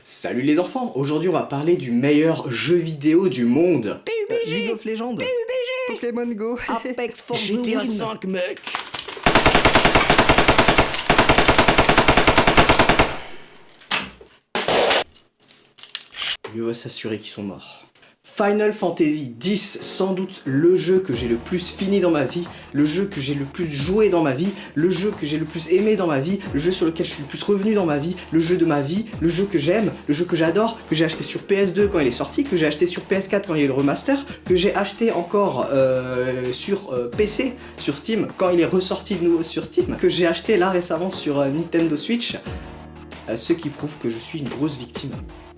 Salut les enfants, aujourd'hui on va parler du meilleur jeu vidéo du monde. PUBG, League of Legends, PUBG, Pokémon Go, Apex for GTA the win. 5 mec. Mieux vaut s'assurer qu'ils sont morts. Final Fantasy X, sans doute le jeu que j'ai le plus fini dans ma vie, le jeu que j'ai le plus joué dans ma vie, le jeu que j'ai le plus aimé dans ma vie, le jeu sur lequel je suis le plus revenu dans ma vie, le jeu de ma vie, le jeu que j'aime, le jeu que j'adore, que j'ai acheté sur PS2 quand il est sorti, que j'ai acheté sur PS4 quand il y a eu le remaster, que j'ai acheté encore sur PC, sur Steam, quand il est ressorti de nouveau sur Steam, que j'ai acheté là récemment sur Nintendo Switch, ce qui prouve que je suis une grosse victime.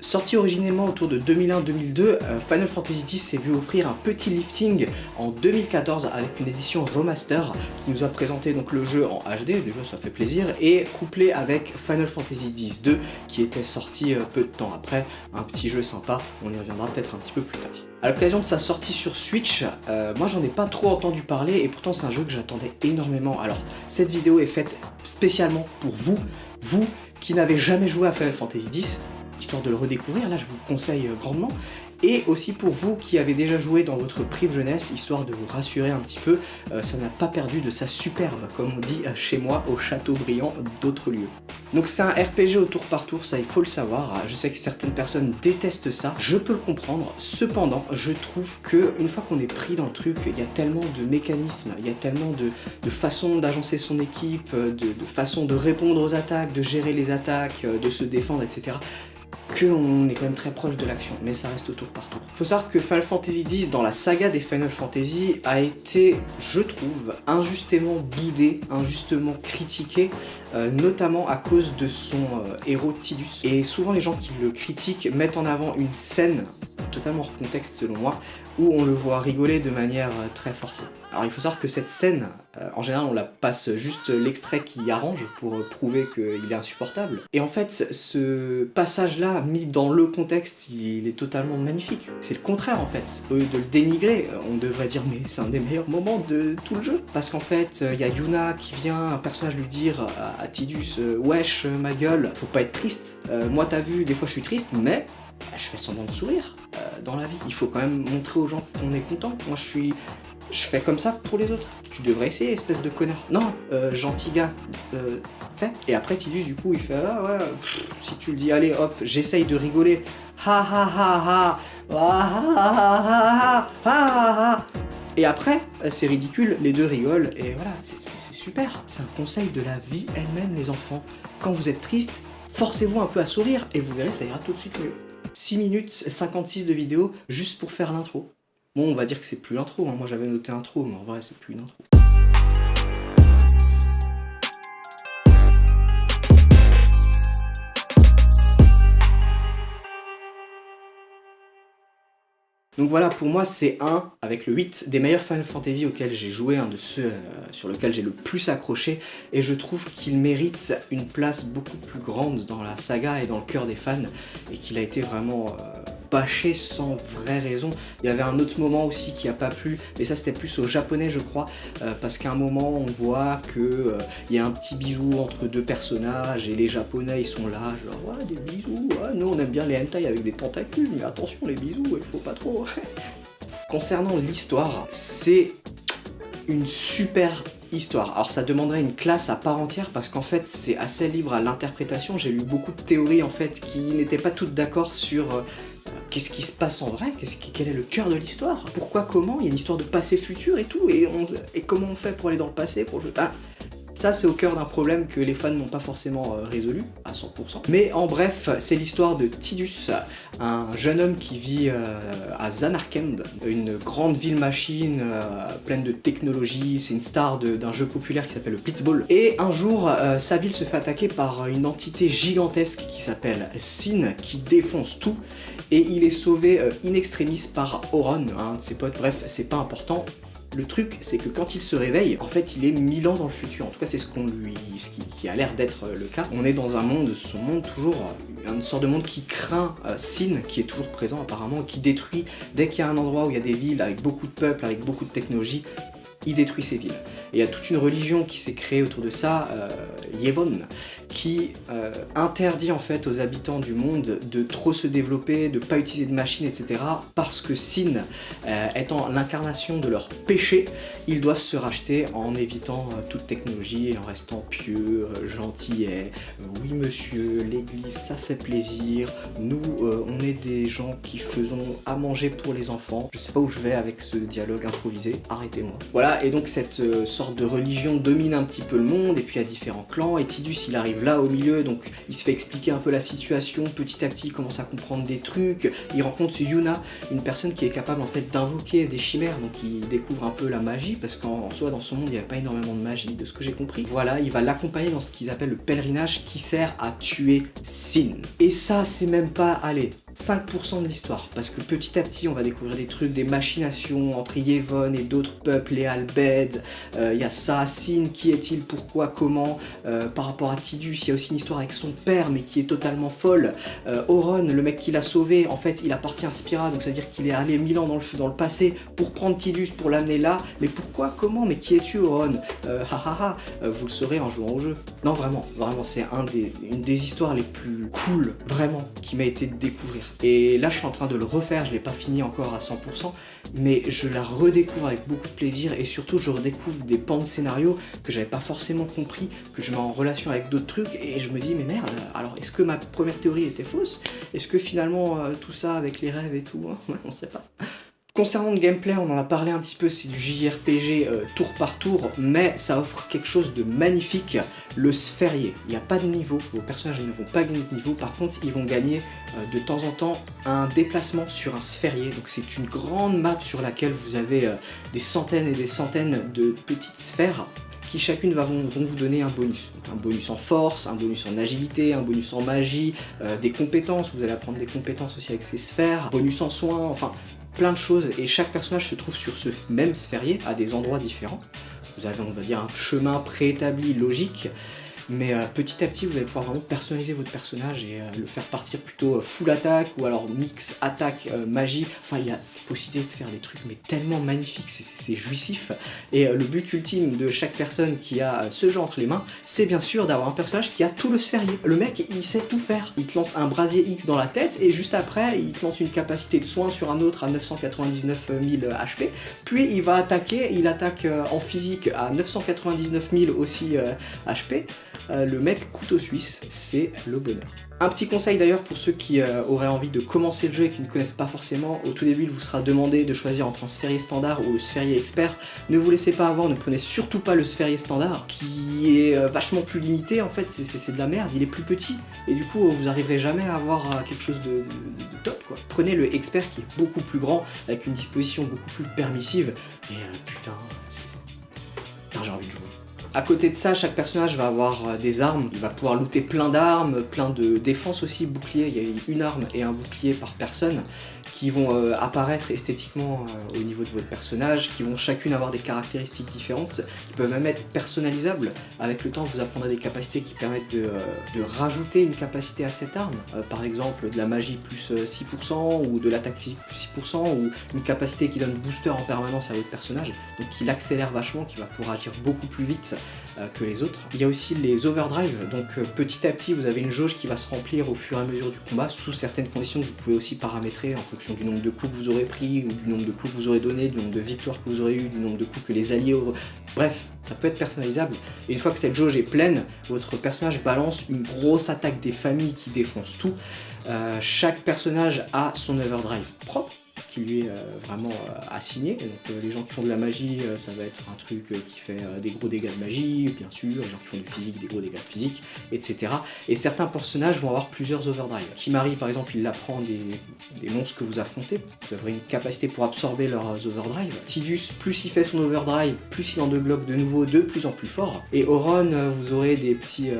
Sorti originellement autour de 2001-2002, Final Fantasy X s'est vu offrir un petit lifting en 2014 avec une édition remaster qui nous a présenté donc le jeu en HD, déjà ça fait plaisir, et couplé avec Final Fantasy X-2 qui était sorti peu de temps après, un petit jeu sympa, on y reviendra peut-être un petit peu plus tard. À l'occasion de sa sortie sur Switch, moi j'en ai pas trop entendu parler et pourtant c'est un jeu que j'attendais énormément. Alors cette vidéo est faite spécialement pour vous qui n'avez jamais joué à Final Fantasy X, histoire de le redécouvrir, là je vous le conseille grandement, et aussi pour vous qui avez déjà joué dans votre prime jeunesse, histoire de vous rassurer un petit peu, ça n'a pas perdu de sa superbe, comme on dit chez moi au château brillant d'autres lieux. Donc c'est un RPG au tour par tour, ça il faut le savoir, je sais que certaines personnes détestent ça, je peux le comprendre, cependant je trouve que une fois qu'on est pris dans le truc, il y a tellement de mécanismes, il y a tellement de façons d'agencer son équipe, de façons de répondre aux attaques, de gérer les attaques, de se défendre, etc. qu'on est quand même très proche de l'action, mais ça reste au tour par tour. Faut savoir que Final Fantasy X, dans la saga des Final Fantasy, a été, je trouve, injustement boudé, injustement critiqué, notamment à cause de son héros Tidus. Et souvent les gens qui le critiquent mettent en avant une scène, totalement hors contexte selon moi, où on le voit rigoler de manière très forcée. Alors il faut savoir que cette scène, en général on la passe juste l'extrait qui arrange pour prouver qu'il est insupportable. Et en fait ce passage-là, mis dans le contexte, il est totalement magnifique. C'est le contraire en fait. Au lieu de le dénigrer, on devrait dire mais c'est un des meilleurs moments de tout le jeu. Parce qu'en fait, il y a Yuna qui vient, un personnage lui dire à Tidus wesh ma gueule, faut pas être triste. Moi t'as vu, des fois je suis triste, mais je fais semblant de sourire dans la vie. Il faut quand même montrer aux gens qu'on est content. Moi je fais comme ça pour les autres. Tu devrais essayer, espèce de connard. Non, gentil gars, fais. Et après Tidus du coup il fait ah ouais, si tu le dis, allez hop, j'essaye de rigoler. Ha ha ha ha, ah ha ha ha ha ha. Et après, c'est ridicule, les deux rigolent et voilà, c'est super. C'est un conseil de la vie elle-même les enfants. Quand vous êtes triste, forcez-vous un peu à sourire et vous verrez ça ira tout de suite mieux. 6 minutes 56 de vidéo juste pour faire l'intro. Bon, on va dire que c'est plus l'intro, hein. Moi j'avais noté intro, mais en vrai c'est plus une intro. Donc voilà, pour moi c'est un, avec le 8, des meilleurs Final Fantasy auxquels j'ai joué, un de ceux sur lesquels j'ai le plus accroché, et je trouve qu'il mérite une place beaucoup plus grande dans la saga et dans le cœur des fans, et qu'il a été vraiment bâché sans vraie raison. Il y avait un autre moment aussi qui a pas plu, mais ça c'était plus au japonais je crois, parce qu'à un moment on voit que il y a un petit bisou entre deux personnages, et les japonais ils sont là, genre ouais des bisous, ouais, nous on aime bien les hentai avec des tentacules, mais attention les bisous, il faut pas trop. Concernant l'histoire, c'est une super histoire. Alors ça demanderait une classe à part entière parce qu'en fait c'est assez libre à l'interprétation. J'ai lu beaucoup de théories en fait qui n'étaient pas toutes d'accord sur qu'est-ce qui se passe en vrai, quel est le cœur de l'histoire, pourquoi, comment, il y a une histoire de passé-futur et tout, et comment on fait pour aller dans le passé, pour le... Ah, ça c'est au cœur d'un problème que les fans n'ont pas forcément résolu à 100%. Mais en bref, c'est l'histoire de Tidus, un jeune homme qui vit à Zanarkand, une grande ville machine pleine de technologie. C'est une star d'un jeu populaire qui s'appelle le Blitzball. Et un jour, sa ville se fait attaquer par une entité gigantesque qui s'appelle Sin, qui défonce tout. Et il est sauvé in extremis par Auron, un de ses potes. Bref, c'est pas important. Le truc, c'est que quand il se réveille, en fait, il est 1000 ans dans le futur. En tout cas, c'est ce qui a l'air d'être le cas. On est dans un monde, ce monde toujours, une sorte de monde qui craint Sin, qui est toujours présent apparemment, qui détruit dès qu'il y a un endroit où il y a des villes avec beaucoup de peuples, avec beaucoup de technologie. il détruit ses villes. Et il y a toute une religion qui s'est créée autour de ça, Yevon, qui interdit en fait aux habitants du monde de trop se développer, de pas utiliser de machines, etc. Parce que Sin, étant l'incarnation de leur péché, ils doivent se racheter en évitant toute technologie et en restant pieux, gentillets. Oui monsieur, l'église ça fait plaisir, nous on est des gens qui faisons à manger pour les enfants. Je sais pas où je vais avec ce dialogue improvisé, arrêtez-moi. Voilà, et donc cette sorte de religion domine un petit peu le monde, et puis il y a différents clans, et Tidus il arrive là au milieu, donc il se fait expliquer un peu la situation, petit à petit il commence à comprendre des trucs, il rencontre Yuna, une personne qui est capable en fait d'invoquer des chimères, donc il découvre un peu la magie, parce qu'en soi dans son monde il n'y a pas énormément de magie, de ce que j'ai compris. Voilà, il va l'accompagner dans ce qu'ils appellent le pèlerinage qui sert à tuer Sin. Et ça c'est même pas, allez, 5% de l'histoire, parce que petit à petit on va découvrir des trucs, des machinations entre Yevon et d'autres peuples, les Albed, il y a ça, Sin, qui est-il, pourquoi, comment, par rapport à Tidus, il y a aussi une histoire avec son père mais qui est totalement folle, Auron, le mec qui l'a sauvé, en fait il appartient à Spira, donc ça veut dire qu'il est allé 1000 ans dans le passé pour prendre Tidus, pour l'amener là, mais pourquoi, comment, mais qui es-tu Auron, vous le saurez en jouant au jeu. Non vraiment, c'est une des histoires les plus cool, vraiment, qui m'a été de découvrir. Et là je suis en train de le refaire, je l'ai pas fini encore à 100%, mais je la redécouvre avec beaucoup de plaisir, et surtout je redécouvre des pans de scénario que j'avais pas forcément compris, que je mets en relation avec d'autres trucs, et je me dis mais merde, alors est-ce que ma première théorie était fausse? Est-ce que finalement tout ça avec les rêves et tout, hein, on sait pas. Concernant le gameplay, on en a parlé un petit peu, c'est du JRPG tour par tour, mais ça offre quelque chose de magnifique, le sphérié. Il n'y a pas de niveau, vos personnages ne vont pas gagner de niveau, par contre ils vont gagner de temps en temps un déplacement sur un sphérié. Donc c'est une grande map sur laquelle vous avez des centaines et des centaines de petites sphères qui chacune vont vous donner un bonus. Donc un bonus en force, un bonus en agilité, un bonus en magie, des compétences, vous allez apprendre des compétences aussi avec ces sphères, bonus en soins, enfin plein de choses, et chaque personnage se trouve sur ce même sphérié à des endroits différents. Vous avez, on va dire, un chemin préétabli, logique, mais petit à petit vous allez pouvoir vraiment personnaliser votre personnage et le faire partir plutôt full attaque, ou alors mix attaque, magie. Enfin il y a possibilité de faire des trucs mais tellement magnifiques, c'est jouissif, et le but ultime de chaque personne qui a ce jeu entre les mains, c'est bien sûr d'avoir un personnage qui a tout le sphérié. Le mec il sait tout faire, il te lance un brasier X dans la tête, et juste après il te lance une capacité de soin sur un autre à 999 000 HP, puis il va attaquer, il attaque en physique à 999 000 aussi HP. Le mec couteau suisse, c'est le bonheur. Un petit conseil d'ailleurs pour ceux qui auraient envie de commencer le jeu et qui ne connaissent pas forcément, au tout début il vous sera demandé de choisir entre un sphérié standard ou le sphérié expert. Ne vous laissez pas avoir, ne prenez surtout pas le sphérié standard, qui est vachement plus limité, en fait c'est de la merde, il est plus petit, et du coup vous arriverez jamais à avoir quelque chose de top quoi. Prenez le expert qui est beaucoup plus grand, avec une disposition beaucoup plus permissive, et putain, j'ai envie de jouer. À côté de ça, chaque personnage va avoir des armes, il va pouvoir looter plein d'armes, plein de défenses aussi, boucliers, il y a une arme et un bouclier par personne, qui vont apparaître esthétiquement au niveau de votre personnage, qui vont chacune avoir des caractéristiques différentes, qui peuvent même être personnalisables. Avec le temps, vous apprendrez des capacités qui permettent de rajouter une capacité à cette arme, par exemple de la magie plus 6%, ou de l'attaque physique plus 6%, ou une capacité qui donne booster en permanence à votre personnage, donc qui l'accélère vachement, qui va pouvoir agir beaucoup plus vite que les autres. Il y a aussi les overdrive, donc petit à petit vous avez une jauge qui va se remplir au fur et à mesure du combat, sous certaines conditions que vous pouvez aussi paramétrer en fonction du nombre de coups que vous aurez pris, ou du nombre de coups que vous aurez donné, du nombre de victoires que vous aurez eu, du nombre de coups que les alliés auront... Bref, ça peut être personnalisable, et une fois que cette jauge est pleine, votre personnage balance une grosse attaque des familles qui défonce tout. Chaque personnage a son overdrive propre, qui lui est vraiment assigné. Donc les gens qui font de la magie, ça va être un truc qui fait des gros dégâts de magie, bien sûr, les gens qui font du physique, des gros dégâts de physique, etc. Et certains personnages vont avoir plusieurs overdrives. Kimari par exemple, il apprend des monstres que vous affrontez, vous aurez une capacité pour absorber leurs overdrives. Tidus, plus il fait son overdrive, plus il en débloque de nouveau de plus en plus fort. Et Auron, vous aurez des petites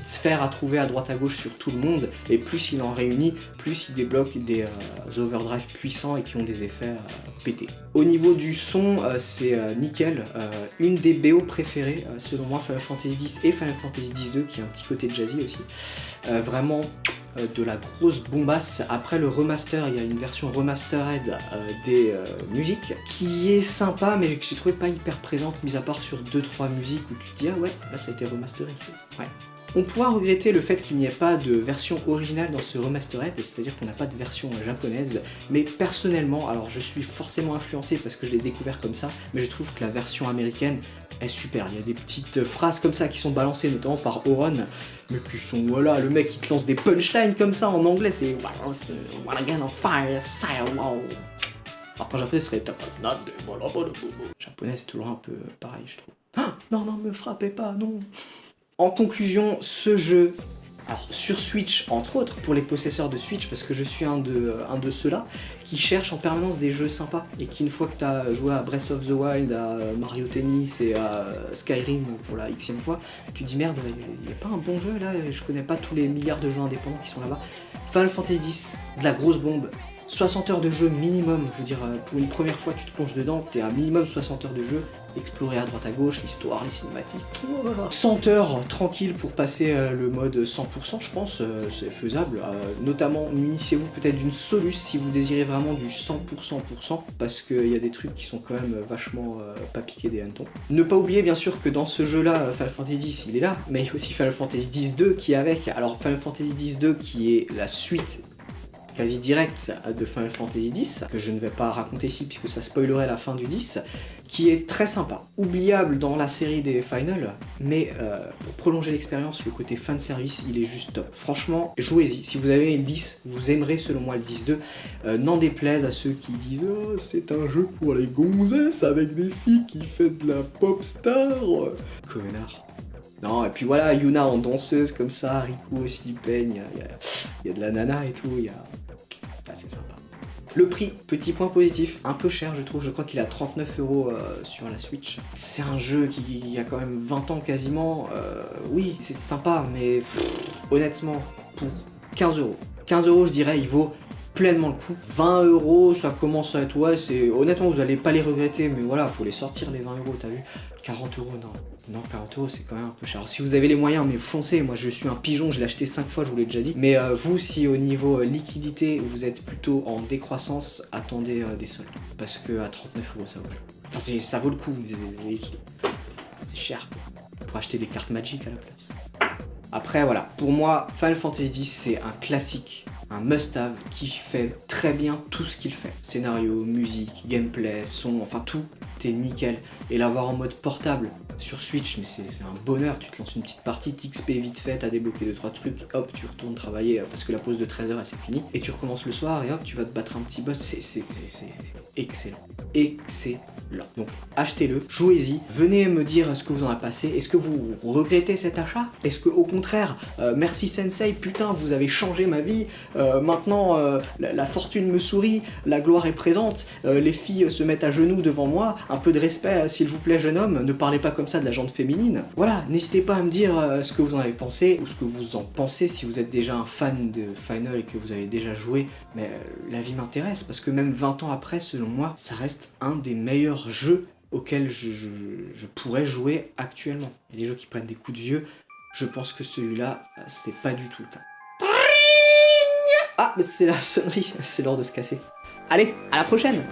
sphères à trouver à droite à gauche sur tout le monde, et plus il en réunit, plus il débloque des overdrives puissants et qui ont des effets pétés. Au niveau du son, c'est nickel, une des BO préférées selon moi, Final Fantasy X et Final Fantasy X-2, qui a un petit côté jazzy aussi. Vraiment de la grosse bombasse. Après le remaster, il y a une version remastered des musiques qui est sympa, mais que j'ai trouvé pas hyper présente, mis à part sur 2-3 musiques où tu te dis ah ouais, là ça a été remasteré. Ouais. On pourra regretter le fait qu'il n'y ait pas de version originale dans ce remastered, c'est-à-dire qu'on n'a pas de version japonaise, mais personnellement, alors je suis forcément influencé parce que je l'ai découvert comme ça, mais je trouve que la version américaine est super. Il y a des petites phrases comme ça qui sont balancées notamment par Oron, mais qui sont, voilà, le mec qui te lance des punchlines comme ça en anglais, c'est What again on fire, wow. Alors qu'en japonais, ce serait japonais, c'est toujours un peu pareil, je trouve. Ah, non, me frappez pas, non. En conclusion, ce jeu, alors sur Switch entre autres, pour les possesseurs de Switch, parce que je suis un de ceux-là, qui cherchent en permanence des jeux sympas, et qui une fois que tu as joué à Breath of the Wild, à Mario Tennis et à Skyrim pour la xème fois, tu te dis merde, il n'y a pas un bon jeu là, je connais pas tous les milliards de jeux indépendants qui sont là-bas. Final Fantasy X, de la grosse bombe. 60 heures de jeu minimum, je veux dire, pour une première fois tu te plonges dedans, t'es à minimum 60 heures de jeu, explorer à droite à gauche, l'histoire, les cinématiques. 100 heures tranquille pour passer le mode 100%, je pense, c'est faisable. Notamment, munissez-vous peut-être d'une Solus si vous désirez vraiment du 100%, parce qu'il y a des trucs qui sont quand même vachement pas piqués des hannetons. Ne pas oublier bien sûr que dans ce jeu-là, Final Fantasy X, il est là, mais il y a aussi Final Fantasy X-2 qui est avec. Alors Final Fantasy X-2 qui est la suite quasi direct de Final Fantasy X, que je ne vais pas raconter ici puisque ça spoilerait la fin du 10, qui est très sympa. Oubliable dans la série des Final, mais pour prolonger l'expérience, le côté fanservice, il est juste top. Franchement, jouez-y. Si vous avez le 10, vous aimerez selon moi le 10-2. N'en déplaise à ceux qui disent « Oh, c'est un jeu pour les gonzesses avec des filles qui fait de la pop star !» Connard. Non, et puis voilà, Yuna en danseuse comme ça, Riku aussi il peigne, il y a de la nana et tout, c'est sympa. Le prix, petit point positif, un peu cher je trouve, je crois qu'il est à 39 € sur la Switch. C'est un jeu qui a quand même 20 ans quasiment, oui c'est sympa, mais honnêtement, pour 15 €. 15 € je dirais, il vaut pleinement le coup. 20 €, ça commence à être, ouais, c'est honnêtement vous allez pas les regretter, mais voilà, faut les sortir les 20 €, t'as vu. 40 €, non, 40 € c'est quand même un peu cher. Alors si vous avez les moyens, mais foncez, moi je suis un pigeon, je l'ai acheté 5 fois, je vous l'ai déjà dit. Mais vous, si au niveau liquidité, vous êtes plutôt en décroissance, attendez des soldes. Parce que à 39 € ça vaut. Enfin ça vaut le coup, c'est cher pour acheter des cartes Magic à la place. Après voilà, pour moi, Final Fantasy X c'est un classique, un must-have qui fait très bien tout ce qu'il fait. Scénario, musique, gameplay, son, enfin tout est nickel. Et l'avoir en mode portable sur Switch, mais c'est un bonheur, tu te lances une petite partie, t'XP vite fait, t'as débloqué 2-3 trucs, hop, tu retournes travailler parce que la pause de 13 h elle c'est fini, et tu recommences le soir et hop, tu vas te battre un petit boss, c'est excellent. Excellent. Donc achetez-le, jouez-y, venez me dire ce que vous en avez passé, est-ce que vous regrettez cet achat? Est-ce que au contraire, merci Sensei, putain vous avez changé ma vie, maintenant la fortune me sourit, la gloire est présente, les filles se mettent à genoux devant moi, un peu de respect s'il vous plaît jeune homme, ne parlez pas comme ça de la gente féminine. Voilà, n'hésitez pas à me dire ce que vous en avez pensé, ou ce que vous en pensez si vous êtes déjà un fan de Final et que vous avez déjà joué, mais la vie m'intéresse, parce que même 20 ans après, selon moi, ça reste un des meilleurs jeux auxquels je pourrais jouer actuellement. Et les jeux qui prennent des coups de vieux, je pense que celui-là, c'est pas du tout le cas. Ah, mais c'est la sonnerie, c'est l'heure de se casser. Allez, à la prochaine!